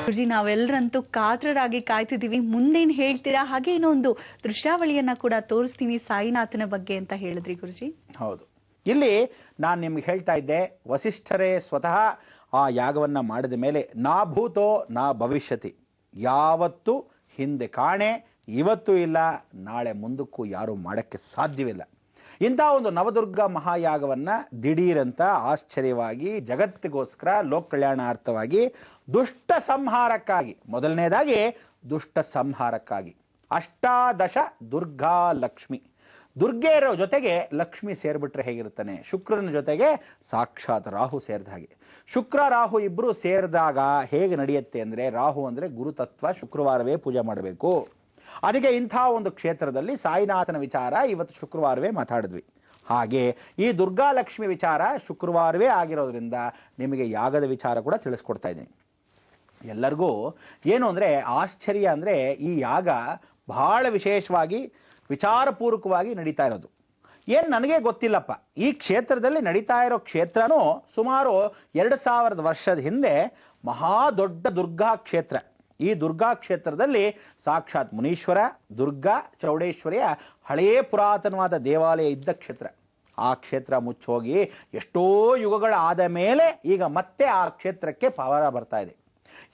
ಗುರುಜಿ, ನಾವೆಲ್ಲರಂತೂ ಕಾತರರಾಗಿ ಕಾಯ್ತಿದೀವಿ. ಮುಂದೇನ್ ಹೇಳ್ತೀರಾ? ಹಾಗೆ ಇನ್ನೊಂದು ದೃಶ್ಯಾವಳಿಯನ್ನ ಕೂಡ ತೋರಿಸ್ತೀನಿ ಸಾಯಿನಾಥನ ಬಗ್ಗೆ ಅಂತ ಹೇಳಿದ್ರಿ ಗುರುಜಿ. ಹೌದು, ಇಲ್ಲಿ ನಾನು ನಿಮ್ಗೆ ಹೇಳ್ತಾ ಇದ್ದೆ, ವಸಿಷ್ಠರೇ ಸ್ವತಃ ಆ ಯಾಗವನ್ನ ಮಾಡಿದ ಮೇಲೆ ನಾ ಭೂತೋ ನಾ ಭವಿಷ್ಯತಿ, ಯಾವತ್ತೂ ಹಿಂದೆ ಕಾಣೆ, ಇವತ್ತು ಇಲ್ಲ, ನಾಳೆ ಮುಂದಕ್ಕೂ ಯಾರು ಮಾಡಕ್ಕೆ ಸಾಧ್ಯವಿಲ್ಲ. ಇಂಥ ಒಂದು ನವದುರ್ಗ ಮಹಾಯಾಗವನ್ನ ದಿಢೀರಂತ ಆಶ್ಚರ್ಯವಾಗಿ ಜಗತ್ತಿಗೋಸ್ಕರ ಲೋಕ ಕಲ್ಯಾಣಾರ್ಥವಾಗಿ ದುಷ್ಟ ಸಂಹಾರಕ್ಕಾಗಿ, ಮೊದಲನೇದಾಗಿ ದುಷ್ಟ ಸಂಹಾರಕ್ಕಾಗಿ ಅಷ್ಟಾದಶ ದುರ್ಗಾ ಲಕ್ಷ್ಮಿ, ದುರ್ಗೆಯರ ಜೊತೆಗೆ ಲಕ್ಷ್ಮಿ ಸೇರ್ಬಿಟ್ರೆ ಹೇಗಿರುತ್ತಾನೆ, ಶುಕ್ರನ ಜೊತೆಗೆ ಸಾಕ್ಷಾತ್ ರಾಹು ಸೇರಿದ ಹಾಗೆ. ಶುಕ್ರ ರಾಹು ಇಬ್ರು ಸೇರಿದಾಗ ಹೇಗೆ ನಡೆಯುತ್ತೆ ಅಂದ್ರೆ, ರಾಹು ಅಂದ್ರೆ ಗುರುತತ್ವ, ಶುಕ್ರವಾರವೇ ಪೂಜೆ ಮಾಡಬೇಕು. ಅದಕ್ಕೆ ಇಂಥ ಒಂದು ಕ್ಷೇತ್ರದಲ್ಲಿ ಸಾಯಿನಾಥನ ವಿಚಾರ ಇವತ್ತು ಶುಕ್ರವಾರವೇ ಮಾತಾಡಿದ್ವಿ. ಹಾಗೆ ಈ ದುರ್ಗಾ ಲಕ್ಷ್ಮಿ ವಿಚಾರ ಶುಕ್ರವಾರವೇ ಆಗಿರೋದ್ರಿಂದ ನಿಮಗೆ ಯಾಗದ ವಿಚಾರ ಕೂಡ ತಿಳಿಸ್ಕೊಡ್ತಾ ಇದ್ದೀನಿ. ಎಲ್ಲರಿಗೂ ಏನು ಅಂದ್ರೆ ಆಶ್ಚರ್ಯ ಅಂದ್ರೆ, ಈ ಯಾಗ ಬಹಳ ವಿಶೇಷವಾಗಿ ವಿಚಾರಪೂರ್ವಕವಾಗಿ ನಡೀತಾ ಇರೋದು. ಏನು ನನಗೆ ಗೊತ್ತಿಲ್ಲಪ್ಪ, ಈ ಕ್ಷೇತ್ರದಲ್ಲಿ ನಡೀತಾ ಇರೋ ಕ್ಷೇತ್ರನೂ ಸುಮಾರು 2000 ವರ್ಷದ ಹಿಂದೆ ಮಹಾ ದೊಡ್ಡ ದುರ್ಗಾ ಕ್ಷೇತ್ರ. ಈ ದುರ್ಗಾ ಕ್ಷೇತ್ರದಲ್ಲಿ ಸಾಕ್ಷಾತ್ ಮುನೀಶ್ವರ, ದುರ್ಗಾ, ಚೌಡೇಶ್ವರಿಯ ಹಳೆಯ ಪುರಾತನವಾದ ದೇವಾಲಯ ಇದ್ದ ಕ್ಷೇತ್ರ. ಆ ಕ್ಷೇತ್ರ ಮುಚ್ಚೋಗಿ ಎಷ್ಟೋ ಯುಗಗಳ ಆದ ಮೇಲೆ ಈಗ ಮತ್ತೆ ಆ ಕ್ಷೇತ್ರಕ್ಕೆ ಪವಾಡ ಬರ್ತಾ ಇದೆ.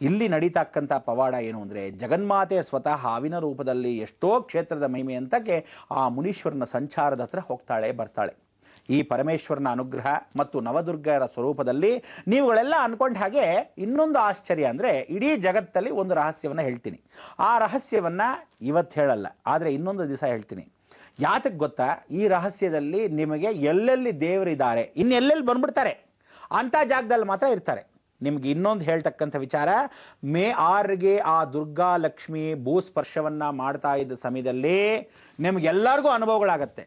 ಇಲ್ಲಿ ನಡೀತಕ್ಕಂಥ ಪವಾಡ ಏನು ಅಂದ್ರೆ, ಜಗನ್ಮಾತೆ ಸ್ವತಃ ಹಾವಿನ ರೂಪದಲ್ಲಿ ಎಷ್ಟೋ ಕ್ಷೇತ್ರದ ಮಹಿಮೆ ಅಂತಕ್ಕೆ ಆ ಮುನೀಶ್ವರನ ಸಂಚಾರದ ಹತ್ರ ಹೋಗ್ತಾಳೆ ಬರ್ತಾಳೆ. ಈ ಪರಮೇಶ್ವರನ ಅನುಗ್ರಹ ಮತ್ತು ನವದುರ್ಗರ ಸ್ವರೂಪದಲ್ಲಿ ನೀವುಗಳೆಲ್ಲ ಅನ್ಕೊಂಡ ಹಾಗೆ ಇನ್ನೊಂದು ಆಶ್ಚರ್ಯ ಅಂದ್ರೆ, ಇಡೀ ಜಗತ್ತಲ್ಲಿ ಒಂದು ರಹಸ್ಯವನ್ನ ಹೇಳ್ತೀನಿ. ಆ ರಹಸ್ಯವನ್ನ ಇವತ್ತು ಹೇಳಲ್ಲ, ಆದ್ರೆ ಇನ್ನೊಂದು ದಿವಸ ಹೇಳ್ತೀನಿ. ಯಾತಕ್ಕೆ ಗೊತ್ತಾ? ಈ ರಹಸ್ಯದಲ್ಲಿ ನಿಮಗೆ ಎಲ್ಲೆಲ್ಲಿ ದೇವರಿದ್ದಾರೆ, ಇನ್ನೆಲ್ಲೆಲ್ಲಿ ಬಂದ್ಬಿಡ್ತಾರೆ ಅಂತ ಜಾಗದಲ್ಲಿ ಮಾತ್ರ ಇರ್ತಾರೆ. ನಿಮ್ಗೆ ಇನ್ನೊಂದು ಹೇಳ್ತಕ್ಕಂಥ ವಿಚಾರ, ಮೇ 6ಗೆ ಆ ದುರ್ಗಾ ಲಕ್ಷ್ಮಿ ಭೂಸ್ಪರ್ಶವನ್ನ ಮಾಡ್ತಾ ಇದ್ದ ಸಮಯದಲ್ಲಿ ನಿಮ್ಗೆಲ್ಲರಿಗೂ ಅನುಭವಗಳಾಗತ್ತೆ.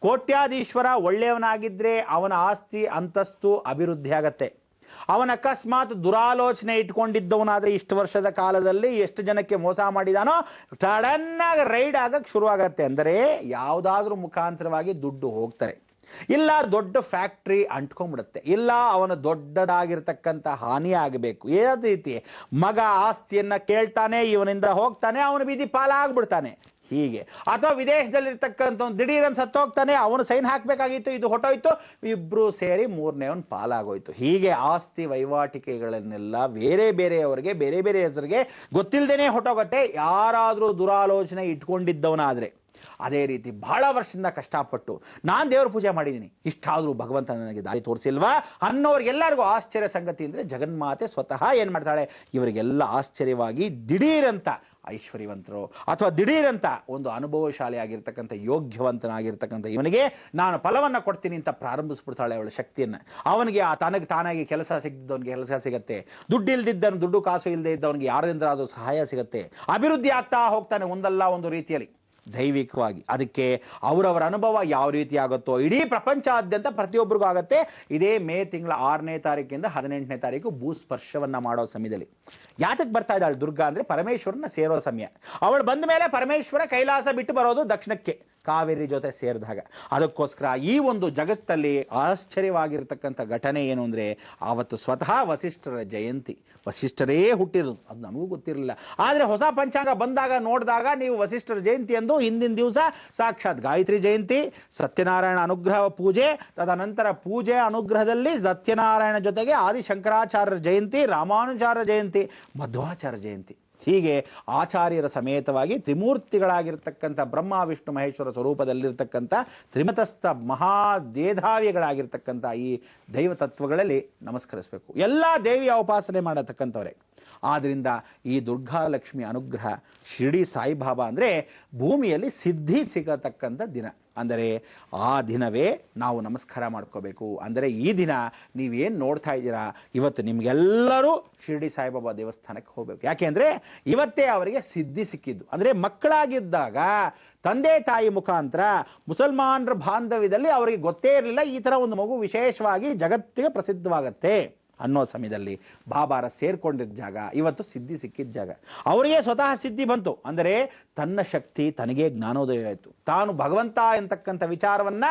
ಕೋಟ್ಯಾಧೀಶ್ವರ ಒಳ್ಳೆಯವನಾಗಿದ್ರೆ ಅವನ ಆಸ್ತಿ ಅಂತಸ್ತು ಅಭಿವೃದ್ಧಿ ಆಗತ್ತೆ. ಅವನ ಅಕಸ್ಮಾತ್ ದುರಾಲೋಚನೆ ಇಟ್ಕೊಂಡಿದ್ದವನಾದ್ರೆ ಇಷ್ಟು ವರ್ಷದ ಕಾಲದಲ್ಲಿ ಎಷ್ಟು ಜನಕ್ಕೆ ಮೋಸ ಮಾಡಿದಾನೋ ಸಡನ್ ಆಗಿ ರೈಡ್ ಆಗಕ್ಕೆ ಶುರುವಾಗತ್ತೆ. ಅಂದರೆ ಯಾವುದಾದ್ರೂ ಮುಖಾಂತರವಾಗಿ ದುಡ್ಡು ಹೋಗ್ತಾರೆ, ಇಲ್ಲ ದೊಡ್ಡ ಫ್ಯಾಕ್ಟ್ರಿ ಅಂಟ್ಕೊಂಡ್ಬಿಡುತ್ತೆ, ಇಲ್ಲ ಅವನ ದೊಡ್ಡದಾಗಿರ್ತಕ್ಕಂಥ ಹಾನಿ ಆಗಬೇಕು. ಏನಾದ ರೀತಿ ಮಗ ಆಸ್ತಿಯನ್ನ ಕೇಳ್ತಾನೆ, ಇವನಿಂದ ಹೋಗ್ತಾನೆ, ಅವನ ಬೀದಿ ಪಾಲಾಗ್ಬಿಡ್ತಾನೆ ಹೀಗೆ. ಅಥವಾ ವಿದೇಶದಲ್ಲಿರ್ತಕ್ಕಂಥ ದಿಢೀರನ್ ಸತ್ತೋಗ್ತಾನೆ, ಅವನು ಸೈನ್ ಹಾಕ್ಬೇಕಾಗಿತ್ತು, ಇದು ಹೊಟ್ಟೋಯ್ತು, ಇಬ್ರು ಸೇರಿ ಮೂರನೇವನ್ ಪಾಲಾಗೋಯ್ತು. ಹೀಗೆ ಆಸ್ತಿ ವಹಿವಾಟಿಕೆಗಳನ್ನೆಲ್ಲ ಬೇರೆ ಬೇರೆಯವರಿಗೆ ಬೇರೆ ಬೇರೆ ಹೆಸರಿಗೆ ಗೊತ್ತಿಲ್ಲದೇನೆ ಹೊಟ್ಟೋಗತ್ತೆ, ಯಾರಾದ್ರೂ ದುರಾಲೋಚನೆ ಇಟ್ಕೊಂಡಿದ್ದವನಾದ್ರೆ. ಅದೇ ರೀತಿ ಬಹಳ ವರ್ಷದಿಂದ ಕಷ್ಟಪಟ್ಟು ನಾನು ದೇವರ ಪೂಜೆ ಮಾಡಿದ್ದೀನಿ, ಇಷ್ಟಾದ್ರೂ ಭಗವಂತ ನನಗೆ ದಾರಿ ತೋರಿಸಿಲ್ವಾ ಅನ್ನೋರಿಗೆಲ್ಲರಿಗೂ ಆಶ್ಚರ್ಯ ಸಂಗತಿ ಅಂದ್ರೆ, ಜಗನ್ಮಾತೆ ಸ್ವತಃ ಏನ್ ಮಾಡ್ತಾಳೆ, ಇವರಿಗೆಲ್ಲ ಆಶ್ಚರ್ಯವಾಗಿ ದಿಢೀರಂತ ಐಶ್ವರ್ಯವಂತರು ಅಥವಾ ದಿಢೀರಂತ ಒಂದು ಅನುಭವಶಾಲಿ ಆಗಿರ್ತಕ್ಕಂಥ ಯೋಗ್ಯವಂತನಾಗಿರ್ತಕ್ಕಂಥ ಇವನಿಗೆ ನಾನು ಫಲವನ್ನ ಕೊಡ್ತೀನಿ ಅಂತ ಪ್ರಾರಂಭಿಸ್ಬಿಡ್ತಾಳೆ ಅವಳ ಶಕ್ತಿಯನ್ನ. ಅವನಿಗೆ ಆ ತನಗೆ ತಾನಾಗಿ ಕೆಲಸ ಸಿಗದವನಿಗೆ ಕೆಲಸ ಸಿಗತ್ತೆ, ದುಡ್ಡು ಇಲ್ದಿದ್ದವನು, ದುಡ್ಡು ಕಾಸು ಇಲ್ಲದೆ ಇದ್ದವನಿಗೆ ಯಾರಿಂದ ಅದು ಸಹಾಯ ಸಿಗತ್ತೆ, ಅಭಿವೃದ್ಧಿ ಆಗ್ತಾ ಹೋಗ್ತಾನೆ ಒಂದಲ್ಲ ಒಂದು ರೀತಿಯಲ್ಲಿ ದೈವಿಕವಾಗಿ. ಅದಕ್ಕೆ ಅವರವರ ಅನುಭವ ಯಾವ ರೀತಿ ಆಗುತ್ತೋ ಇಡೀ ಪ್ರಪಂಚಾದ್ಯಂತ ಪ್ರತಿಯೊಬ್ಬರಿಗೂ ಆಗತ್ತೆ. ಇದೇ ಮೇ ತಿಂಗಳ 6ನೇ ತಾರೀಕಿಂದ 18ನೇ ತಾರೀಕು ಭೂಸ್ಪರ್ಶವನ್ನ ಮಾಡೋ ಸಮಯದಲ್ಲಿ. ಯಾತಕ್ಕೆ ಬರ್ತಾ ಇದ್ದಾಳೆ ದುರ್ಗಾ ಅಂದ್ರೆ, ಪರಮೇಶ್ವರನ ಸೇರೋ ಸಮಯ. ಅವಳು ಬಂದ ಮೇಲೆ ಪರಮೇಶ್ವರ ಕೈಲಾಸ ಬಿಟ್ಟು ಬರೋದು ದಕ್ಷಿಣಕ್ಕೆ, ಕಾವೇರಿ ಜೊತೆ ಸೇರಿದಾಗ. ಅದಕ್ಕೋಸ್ಕರ ಈ ಒಂದು ಜಗತ್ತಲ್ಲಿ ಆಶ್ಚರ್ಯವಾಗಿರ್ತಕ್ಕಂಥ ಘಟನೆ ಏನು ಅಂದ್ರೆ, ಆವತ್ತು ಸ್ವತಃ ವಸಿಷ್ಠರ ಜಯಂತಿ. ವಸಿಷ್ಠರೇ ಹುಟ್ಟಿರೋದು, ಅದು ನಮಗೂ ಗೊತ್ತಿರಲಿಲ್ಲ. ಆದ್ರೆ ಹೊಸ ಪಂಚಾಂಗ ಬಂದಾಗ ನೋಡಿದಾಗ ನೀವು ವಸಿಷ್ಠರ ಜಯಂತಿ ಎಂದು ಹಿಂದಿನ ದಿವಸ ಸಾಕ್ಷಾತ್ ಗಾಯತ್ರಿ ಜಯಂತಿ, ಸತ್ಯನಾರಾಯಣ ಅನುಗ್ರಹ ಪೂಜೆ, ತದನಂತರ ಪೂಜೆ ಅನುಗ್ರಹದಲ್ಲಿ ಸತ್ಯನಾರಾಯಣ ಜೊತೆಗೆ ಆದಿಶಂಕರಾಚಾರ್ಯರ ಜಯಂತಿ, ರಾಮಾನುಚಾರ್ಯ ಜಯಂತಿ, ಮಧ್ವಾಚಾರ್ಯ ಜಯಂತಿ, ಹೀಗೆ ಆಚಾರ್ಯರ ಸಮೇತವಾಗಿ ತ್ರಿಮೂರ್ತಿಗಳಾಗಿರ್ತಕ್ಕಂಥ ಬ್ರಹ್ಮ ವಿಷ್ಣು ಮಹೇಶ್ವರ ಸ್ವರೂಪದಲ್ಲಿರ್ತಕ್ಕಂಥ ತ್ರಿಮತಸ್ಥ ಮಹಾದೇಧಾವಿಗಳಾಗಿರ್ತಕ್ಕಂಥ ಈ ದೈವ ತತ್ವಗಳಲ್ಲಿ ನಮಸ್ಕರಿಸಬೇಕು. ಎಲ್ಲ ದೇವಿಯ ಉಪಾಸನೆ ಮಾಡತಕ್ಕಂಥವರೇ. ಆದ್ರಿಂದ ಈ ದುರ್ಗಾಲಕ್ಷ್ಮಿ ಅನುಗ್ರಹ, ಶಿರ್ಡಿ ಸಾಯಿಬಾಬಾ ಅಂದ್ರೆ ಭೂಮಿಯಲ್ಲಿ ಸಿದ್ಧಿ ಸಿಗತಕ್ಕಂಥ ದಿನ. ಅಂದರೆ ಆ ದಿನವೇ ನಾವು ನಮಸ್ಕಾರ ಮಾಡ್ಕೋಬೇಕು. ಅಂದರೆ ಈ ದಿನ ನೀವೇನು ನೋಡ್ತಾ ಇದ್ದೀರಾ, ಇವತ್ತು ನಿಮ್ಗೆಲ್ಲರೂ ಶಿರ್ಡಿ ಸಾಯಿಬಾಬಾ ದೇವಸ್ಥಾನಕ್ಕೆ ಹೋಗ್ಬೇಕು. ಯಾಕೆಂದ್ರೆ ಇವತ್ತೇ ಅವರಿಗೆ ಸಿದ್ಧಿ ಸಿಕ್ಕಿದ್ದು. ಅಂದ್ರೆ ಮಕ್ಕಳಾಗಿದ್ದಾಗ ತಂದೆ ತಾಯಿ ಮುಖಾಂತರ ಮುಸಲ್ಮಾನರ ಬಾಂಧವ್ಯದಲ್ಲಿ ಅವರಿಗೆ ಗೊತ್ತೇ ಇರಲಿಲ್ಲ ಈ ತರ ಒಂದು ಮಗು ವಿಶೇಷವಾಗಿ ಜಗತ್ತಿಗೆ ಪ್ರಸಿದ್ಧವಾಗತ್ತೆ. ಅನ್ನೋ ಸಮಯದಲ್ಲಿ ಬಾಬಾರ ಸೇರ್ಕೊಂಡಿದ್ದ ಜಾಗ ಇವತ್ತು ಸಿದ್ಧಿ ಸಿಕ್ಕಿದ್ದ ಜಾಗ. ಅವರಿಗೆ ಸ್ವತಃ ಸಿದ್ಧಿ ಬಂತು ಅಂದರೆ ತನ್ನ ಶಕ್ತಿ ತನಗೇ ಜ್ಞಾನೋದಯ ಆಯಿತು. ತಾನು ಭಗವಂತ ಎಂತಕ್ಕಂಥ ವಿಚಾರವನ್ನ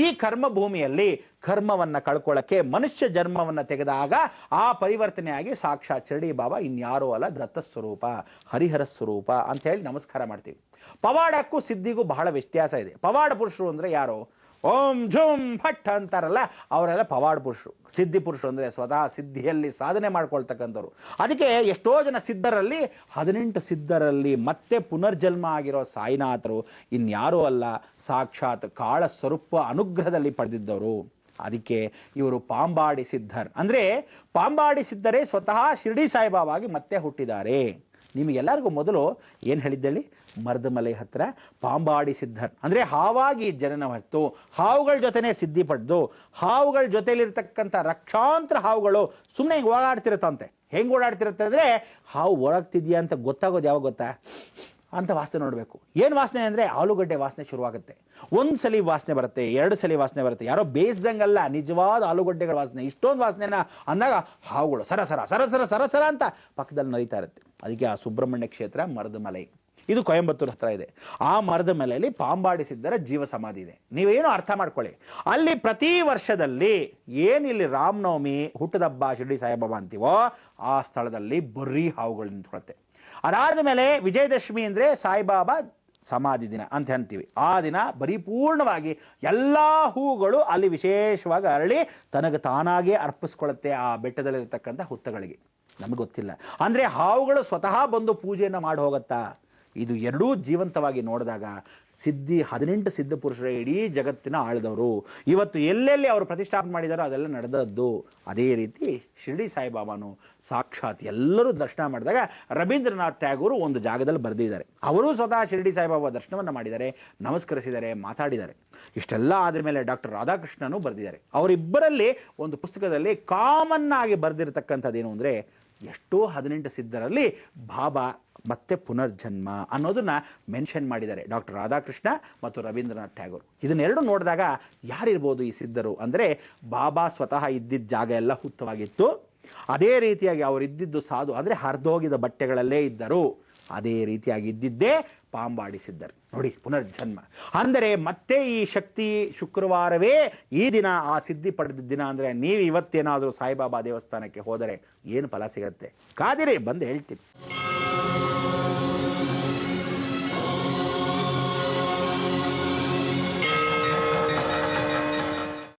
ಈ ಕರ್ಮ ಭೂಮಿಯಲ್ಲಿ ಕರ್ಮವನ್ನ ಕಳ್ಕೊಳ್ಳಕ್ಕೆ ಮನುಷ್ಯ ಜನ್ಮವನ್ನ ತೆಗೆದಾಗ ಆ ಪರಿವರ್ತನೆಯಾಗಿ ಸಾಕ್ಷಾತ್ ಶಿರಡಿ ಬಾಬಾ ಇನ್ಯಾರೋ ಅಲ್ಲ, ದತ್ತ ಸ್ವರೂಪ, ಹರಿಹರ ಸ್ವರೂಪ ಅಂತ ಹೇಳಿ ನಮಸ್ಕಾರ ಮಾಡ್ತೀವಿ. ಪವಾಡಕ್ಕೂ ಸಿದ್ಧಿಗೂ ಬಹಳ ವ್ಯತ್ಯಾಸ ಇದೆ. ಪವಾಡ ಪುರುಷರು ಅಂದ್ರೆ ಯಾರು? ಓಂ ಝುಂ ಫಟ್ ಅಂತಾರಲ್ಲ, ಅವರೆಲ್ಲ ಪವಾಡ ಪುರುಷರು. ಸಿದ್ಧಿ ಪುರುಷರು ಅಂದ್ರೆ ಸ್ವತಃ ಸಿದ್ಧಿಯಲ್ಲಿ ಸಾಧನೆ ಮಾಡ್ಕೊಳ್ತಕ್ಕಂಥವ್ರು. ಅದಕ್ಕೆ ಎಷ್ಟೋ ಜನ ಸಿದ್ಧರಲ್ಲಿ 18 ಸಿದ್ಧರಲ್ಲಿ ಮತ್ತೆ ಪುನರ್ಜನ್ಮ ಆಗಿರೋ ಸಾಯಿನಾಥರು ಇನ್ಯಾರೂ ಅಲ್ಲ, ಸಾಕ್ಷಾತ್ ಕಾಳ ಸ್ವರೂಪ ಅನುಗ್ರಹದಲ್ಲಿ ಪಡೆದಿದ್ದವರು. ಅದಕ್ಕೆ ಇವರು ಪಾಂಬಾಡಿ ಸಿದ್ಧರ್ ಅಂದ್ರೆ ಪಾಂಬಾಡಿ ಸಿದ್ಧರೇ ಸ್ವತಃ ಶಿರಡಿ ಸಾಯಿಬಾಬಾಗಿ ಮತ್ತೆ ಹುಟ್ಟಿದ್ದಾರೆ. ನಿಮಗೆಲ್ಲರಿಗೂ ಮೊದಲು ಏನ್ ಹೇಳಿದ್ದೇಳಿ, ಮರ್ದಮಲೆ ಹತ್ರ ಪಾಂಬಾಡಿ ಸಿದ್ಧರ್ ಅಂದ್ರೆ ಹಾವಾಗಿ ಜನನ ಹೊತ್ತು ಹಾವುಗಳ ಜೊತೆನೆ ಸಿದ್ಧಿ ಪಡೆದು ಹಾವುಗಳ ಜೊತೆಲಿರ್ತಕ್ಕಂಥ ಲಕ್ಷಾಂತರ ಹಾವುಗಳು ಸುಮ್ಮನೆ ಹಿಂಗೆ ಓಡಾಡ್ತಿರುತ್ತಂತೆ. ಹೆಂಗ್ ಓಡಾಡ್ತಿರುತ್ತೆ ಅಂದ್ರೆ ಹಾವು ಓಡಾಡ್ತಿದ್ಯಾ ಅಂತ ಗೊತ್ತಾಗೋದು ಯಾವಾಗ ಗೊತ್ತಾ ಅಂತ ವಾಸನೆ ನೋಡಬೇಕು. ಏನು ವಾಸನೆ ಅಂದರೆ ಆಲೂಗಡ್ಡೆ ವಾಸನೆ ಶುರುವಾಗುತ್ತೆ. ಒಂದು ಸಲ ವಾಸನೆ ಬರುತ್ತೆ, 2 ಸಲ ವಾಸನೆ ಬರುತ್ತೆ, ಯಾರೋ ಬೇಯಿಸ್ದಂಗಲ್ಲ, ನಿಜವಾದ ಆಲೂಗಡ್ಡೆಗಳ ವಾಸನೆ. ಇಷ್ಟೊಂದು ವಾಸನೆನ ಅಂದಾಗ ಹಾವುಗಳು ಸರಸರ ಸರಸರ ಸರಸರ ಅಂತ ಪಕ್ಕದಲ್ಲಿ ನಡೀತಾ ಇರುತ್ತೆ. ಅದಕ್ಕೆ ಆ ಸುಬ್ರಹ್ಮಣ್ಯ ಕ್ಷೇತ್ರ ಮರದ ಮಲೆ, ಇದು ಕೊಯಂಬತ್ತೂರು ಹತ್ರ ಇದೆ. ಆ ಮರದ ಮಲೆಯಲ್ಲಿ ಪಾಂಬಾಡಿ ಸಿದ್ಧರ ಜೀವ ಸಮಾಧಿ ಇದೆ. ನೀವೇನು ಅರ್ಥ ಮಾಡ್ಕೊಳ್ಳಿ, ಅಲ್ಲಿ ಪ್ರತಿ ವರ್ಷದಲ್ಲಿ ಏನಿಲ್ಲಿ ರಾಮನವಮಿ ಹುಟ್ಟದಬ್ಬ ಶಿರಡಿ ಸಾಯಿಬಾಬಾ ಅಂತೀವೋ ಆ ಸ್ಥಳದಲ್ಲಿ ಬರೀ ಹಾವುಗಳು ನಿಂತ್ಕೊಳುತ್ತೆ. ಅದಾದ ಮೇಲೆ ವಿಜಯದಶಮಿ ಅಂದ್ರೆ ಸಾಯಿಬಾಬಾ ಸಮಾಧಿ ದಿನ ಅಂತ ಅಂತೀವಿ. ಆ ದಿನ ಪರಿಪೂರ್ಣವಾಗಿ ಎಲ್ಲಾ ಹೂಗಳು ಅಲ್ಲಿ ವಿಶೇಷವಾಗಿ ಅರಳಿ ತನಗೆ ತಾನಾಗೇ ಅರ್ಪಿಸ್ಕೊಳ್ಳುತ್ತೆ ಆ ಬೆಟ್ಟದಲ್ಲಿರ್ತಕ್ಕಂಥ ಹುತ್ತಗಳಿಗೆ. ನಮಗೆ ಗೊತ್ತಿಲ್ಲ ಅಂದ್ರೆ ಹಾವುಗಳು ಸ್ವತಃ ಬಂದು ಪೂಜೆಯನ್ನ ಮಾಡಿ ಹೋಗತ್ತಾ? ಇದು ಎರಡೂ ಜೀವಂತವಾಗಿ ನೋಡಿದಾಗ ಸಿದ್ಧಿ 18 ಸಿದ್ಧ ಪುರುಷರ ಇಡೀ ಜಗತ್ತಿನ ಆಳಿದವರು. ಇವತ್ತು ಎಲ್ಲೆಲ್ಲಿ ಅವರು ಪ್ರತಿಷ್ಠಾಪನೆ ಮಾಡಿದಾರೋ ಅದೆಲ್ಲ ನಡೆದದ್ದು. ಅದೇ ರೀತಿ ಶಿರಡಿ ಸಾಯಿಬಾಬಾನು ಸಾಕ್ಷಾತ್ ಎಲ್ಲರೂ ದರ್ಶನ ಮಾಡಿದಾಗ ರವೀಂದ್ರನಾಥ್ ಟ್ಯಾಗೋರು ಒಂದು ಜಾಗದಲ್ಲಿ ಬರೆದಿದ್ದಾರೆ. ಅವರು ಸ್ವತಃ ಶಿರಡಿ ಸಾಯಿಬಾಬಾ ದರ್ಶನವನ್ನ ಮಾಡಿದ್ದಾರೆ, ನಮಸ್ಕರಿಸಿದ್ದಾರೆ, ಮಾತಾಡಿದ್ದಾರೆ. ಇಷ್ಟೆಲ್ಲ ಆದ್ರ ಮೇಲೆ ಡಾಕ್ಟರ್ ರಾಧಾಕೃಷ್ಣನು ಬರೆದಿದ್ದಾರೆ. ಅವರಿಬ್ಬರಲ್ಲಿ ಒಂದು ಪುಸ್ತಕದಲ್ಲಿ ಕಾಮನ್ ಆಗಿ ಬರೆದಿರತಕ್ಕಂಥದ್ದೇನು ಅಂದ್ರೆ ಎಷ್ಟೋ 18 ಸಿದ್ಧರಲ್ಲಿ ಬಾಬಾ ಮತ್ತೆ ಪುನರ್ಜನ್ಮ ಅನ್ನೋದನ್ನ ಮೆನ್ಷನ್ ಮಾಡಿದ್ದಾರೆ ಡಾಕ್ಟರ್ ರಾಧಾಕೃಷ್ಣ ಮತ್ತು ರವೀಂದ್ರನಾಥ್ ಟ್ಯಾಗೋರ್. ಇದನ್ನೆರಡು ನೋಡಿದಾಗ ಯಾರಿರ್ಬೋದು ಈ ಸಿದ್ಧರು ಅಂದ್ರೆ ಬಾಬಾ ಸ್ವತಃ ಇದ್ದಿದ್ದ ಜಾಗ ಎಲ್ಲ ಹುತ್ತವಾಗಿತ್ತು. ಅದೇ ರೀತಿಯಾಗಿ ಅವರು ಇದ್ದಿದ್ದು ಸಾಧು ಅಂದ್ರೆ ಹರಿದೋಗಿದ ಬಟ್ಟೆಗಳಲ್ಲೇ ಇದ್ದರು. ಅದೇ ರೀತಿಯಾಗಿ ಇದ್ದಿದ್ದೇ ಪಾಂಬಾಡಿ ಸಿದ್ಧರು. ನೋಡಿ, ಪುನರ್ಜನ್ಮ ಅಂದರೆ ಮತ್ತೆ ಈ ಶಕ್ತಿ ಶುಕ್ರವಾರವೇ ಈ ದಿನ ಆ ಸಿದ್ಧಿ ಪಡೆದ ದಿನ ಅಂದ್ರೆ ನೀವು ಇವತ್ತೇನಾದರೂ ಸಾಯಿಬಾಬಾ ದೇವಸ್ಥಾನಕ್ಕೆ ಹೋದರೆ ಏನು ಫಲ ಸಿಗತ್ತೆ? ಕಾದಿರಿ, ಬಂದು ಹೇಳ್ತೀನಿ.